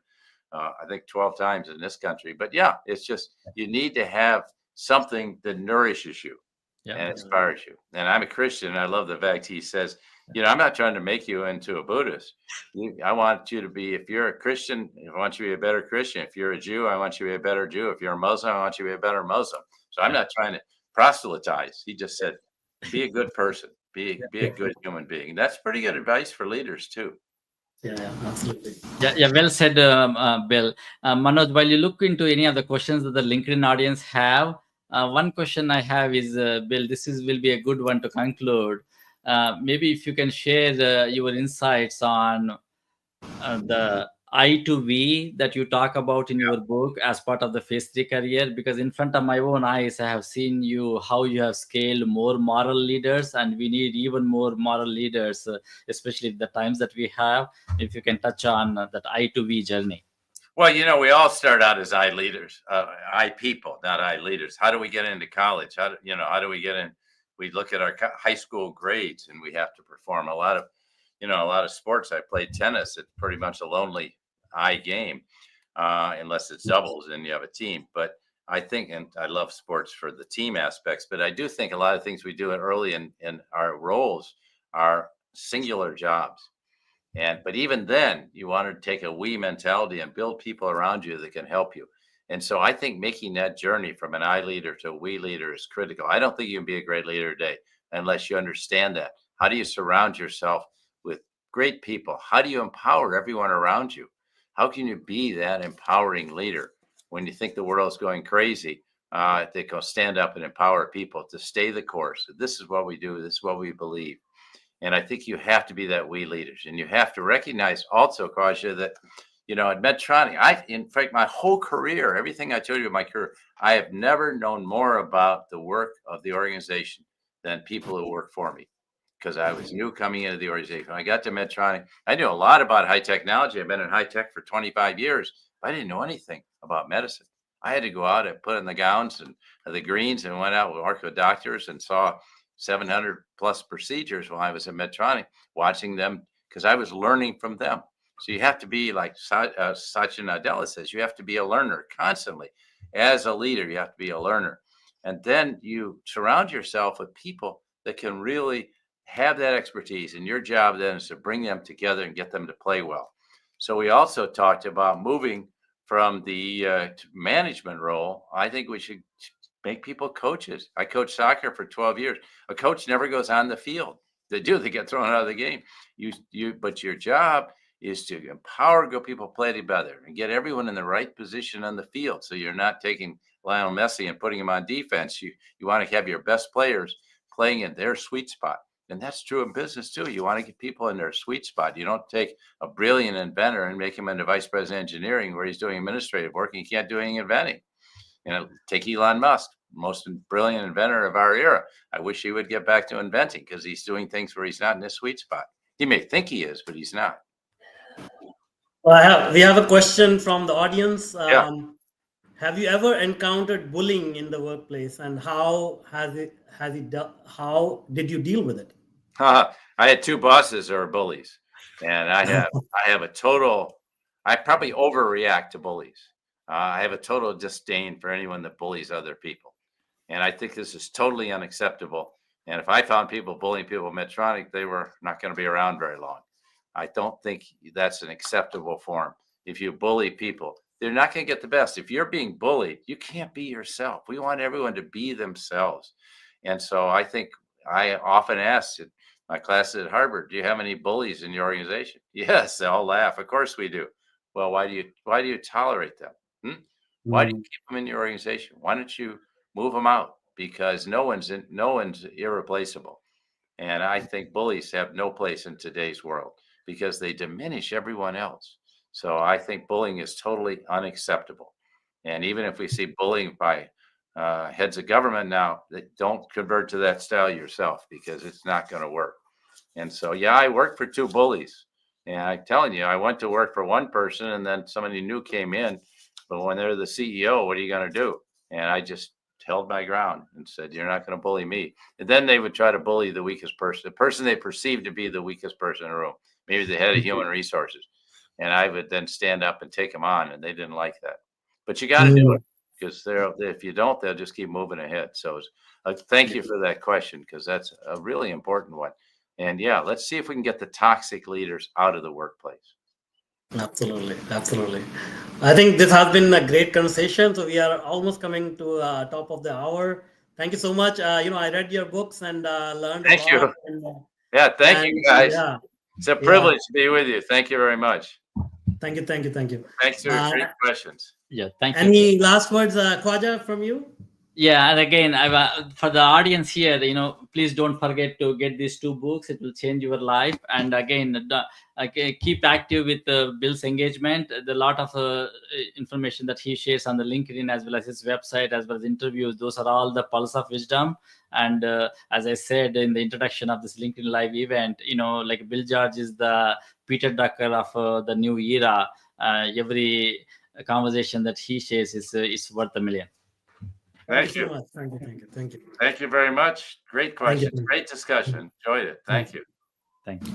I think 12 times in this country. But yeah, it's just, you need to have something that nourishes you and inspires you. And I'm a Christian, and I love the fact he says, I'm not trying to make you into a Buddhist. I want you to be, if you're a Christian, I want you to be a better Christian. If you're a Jew, I want you to be a better Jew. If you're a Muslim, I want you to be a better Muslim. So I'm not trying to proselytize. He just said, be a good person, be a good human being. And that's pretty good advice for leaders too. Yeah, absolutely. Yeah, well said, Bill. Manoj, while you look into any of the questions that the LinkedIn audience have, one question I have is, Bill, will be a good one to conclude. Maybe if you can share your insights on the I to V that you talk about in your book as part of the phase 3 career, because in front of my own eyes, I have seen how you have scaled more moral leaders, and we need even more moral leaders, especially the times that we have. If you can touch on that I to V journey. Well, we all start out as I leaders, I people, not I leaders. How do we get into college? How do we get in? We look at our high school grades, and we have to perform a lot of sports. I played tennis. It's pretty much a lonely I game, unless it's doubles and you have a team. But I think, and I love sports for the team aspects, but I do think a lot of things we do early in our roles are singular jobs. But even then, you want to take a we mentality and build people around you that can help you. And so I think making that journey from an I leader to a we leader is critical. I don't think you can be a great leader today unless you understand that. How do you surround yourself with great people? How do you empower everyone around you? How can you be that empowering leader when you think the world's going crazy? They go stand up and empower people to stay the course. This is what we do. This is what we believe. And I think you have to be that we leaders, and you have to recognize also, Kasia, that, at Medtronic, in fact, my whole career, everything I told you about my career, I have never known more about the work of the organization than people who work for me, because I was new coming into the organization. When I got to Medtronic, I knew a lot about high technology. I've been in high tech for 25 years, but I didn't know anything about medicine. I had to go out and put in the gowns and the greens and went out with ortho doctors and saw 700 plus procedures while I was at Medtronic, watching them because I was learning from them. So you have to be like Satya Nadella says, you have to be a learner constantly. As a leader, you have to be a learner. And then you surround yourself with people that can really have that expertise. And your job then is to bring them together and get them to play well. So we also talked about moving from the management role. I think we should make people coaches. I coached soccer for 12 years. A coach never goes on the field. They do, they get thrown out of the game. But your job is to empower good people play together and get everyone in the right position on the field. So you're not taking Lionel Messi and putting him on defense. You want to have your best players playing in their sweet spot. And that's true in business too. You want to get people in their sweet spot. You don't take a brilliant inventor and make him into vice president of engineering where he's doing administrative work and he can't do any inventing. Take Elon Musk, most brilliant inventor of our era. I wish he would get back to inventing because he's doing things where he's not in his sweet spot. He may think he is, but he's not. Well, we have a question from the audience. Yeah. Have you ever encountered bullying in the workplace, and how did you deal with it? I had two bosses that are bullies, and I probably overreact to bullies. I have a total disdain for anyone that bullies other people. And I think this is totally unacceptable. And if I found people bullying people at Medtronic, they were not going to be around very long. I don't think that's an acceptable form. If you bully people, they're not going to get the best. If you're being bullied, you can't be yourself. We want everyone to be themselves. And so I think I often ask my classes at Harvard, do you have any bullies in your organization? Yes, they all laugh. Of course we do. Well, why do you tolerate them? Why do you keep them in your organization? Why don't you move them out? Because no one's irreplaceable. And I think bullies have no place in today's world because they diminish everyone else. So I think bullying is totally unacceptable. And even if we see bullying by heads of government now, don't convert to that style yourself because it's not going to work. And so, I worked for two bullies. And I'm telling you, I went to work for one person and then somebody new came in. But when they're the CEO, what are you going to do? And I just held my ground and said, you're not going to bully me. And then they would try to bully the weakest person, the person they perceived to be the weakest person in the room, maybe the head of human resources. And I would then stand up and take them on, and they didn't like that. But you got to do it because if you don't, they'll just keep moving ahead. So thank you for that question because that's a really important one. And let's see if we can get the toxic leaders out of the workplace. Absolutely. I think this has been a great conversation. So we are almost coming to top of the hour. Thank you so much. I read your books and learned a lot. Thank you guys. It's a privilege to be with you. Thank you very much. Thank you. Thanks for great questions. Thank you. Any last words, Khwaja, from you? And again, for the audience here, please don't forget to get these two books. It will change your life. And again, keep active with Bill's engagement. There's a lot of information that he shares on the LinkedIn as well as his website, as well as interviews. Those are all the pulse of wisdom. And as I said in the introduction of this LinkedIn Live event, like Bill George is the Peter Drucker of the new era. Every conversation that he shares is worth $1 million. Thank you so much. Thank you. Thank you very much. Great questions. Great discussion. Enjoyed it. Thank you. Thank you.